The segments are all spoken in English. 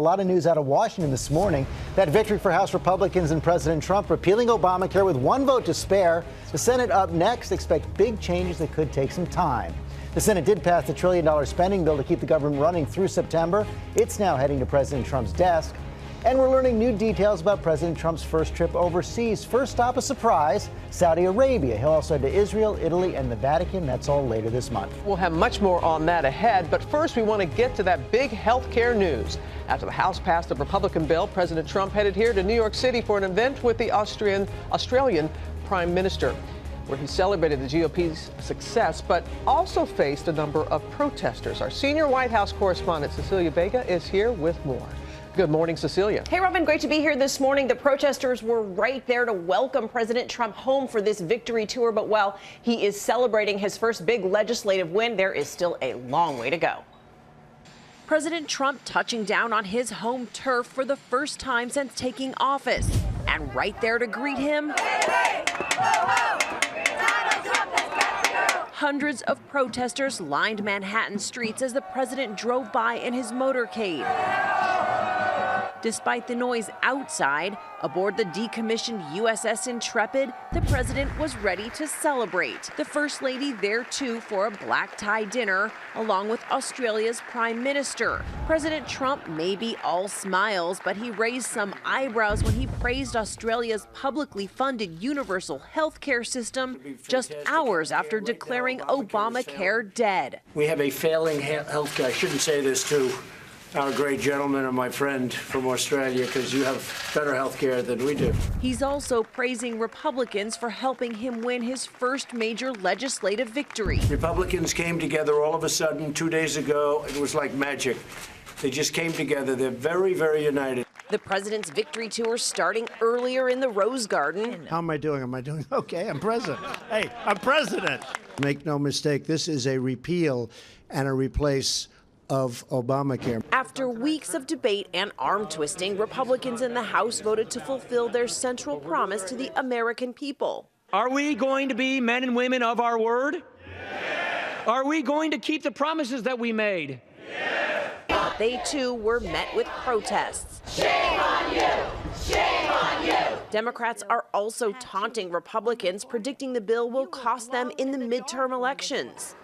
A lot of news out of Washington this morning. That victory for House Republicans and President Trump repealing Obamacare with one vote to spare. The Senate up next. Expect big changes that could take some time. The Senate did pass the $1 trillion spending bill to keep the government running through September. It's now heading to President Trump's desk. And we're learning new details about President Trump's first trip overseas. First stop, a surprise, Saudi Arabia. He'll also head to Israel, Italy, and the Vatican. That's all later this month. We'll have much more on that ahead. But first, we want to get to that big health care news. After the House passed a Republican bill, President Trump headed here to New York City for an event with the Australian Prime Minister, where he celebrated the GOP's success, but also faced a number of protesters. Our senior White House correspondent, Cecilia Vega, is here with more. Good morning, Cecilia. Hey, Robin, great to be here this morning. The protesters were right there to welcome President Trump home for this victory tour. But while he is celebrating his first big legislative win, there is still a long way to go. President Trump touching down on his home turf for the first time since taking office. And right there to greet him, hundreds of protesters lined Manhattan streets as the president drove by in his motorcade. Despite the noise outside, aboard the decommissioned USS Intrepid, the president was ready to celebrate. The First Lady there too for a black tie dinner, along with Australia's Prime Minister. President Trump may be all smiles, but he raised some eyebrows when he praised Australia's publicly funded universal health care system just hours after declaring Obamacare dead. We have a failing health care. I shouldn't say this to our great gentleman and my friend from Australia, because you have better health care than we do. He's also praising Republicans for helping him win his first major legislative victory. Republicans came together all of a sudden 2 days ago. It was like magic. They just came together. They're very, very united. The president's victory tour starting earlier in the Rose Garden. How am I doing? Am I doing okay? I'm president. Hey, I'm president. Make no mistake, this is a repeal and a replace of Obamacare. After weeks of debate and arm twisting, Republicans in the House voted to fulfill their central promise to the American people. Are we going to be men and women of our word? Yes. Are we going to keep the promises that we made? Yes. But they too were met with protests. Shame on you! Shame on you! Democrats are also taunting Republicans, predicting the bill will cost them in the midterm elections.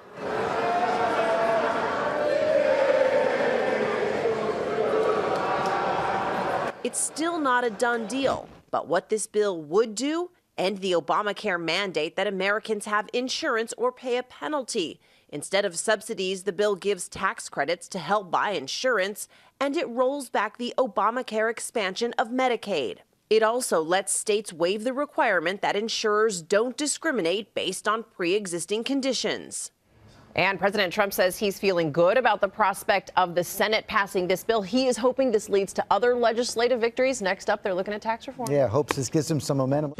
It's still not a done deal, but what this bill would do, end the Obamacare mandate that Americans have insurance or pay a penalty. Instead of subsidies, the bill gives tax credits to help buy insurance, and it rolls back the Obamacare expansion of Medicaid. It also lets states waive the requirement that insurers don't discriminate based on pre-existing conditions. And President Trump says he's feeling good about the prospect of the Senate passing this bill. He is hoping this leads to other legislative victories. Next up, they're looking at tax reform. Yeah, hopes this gives him some momentum.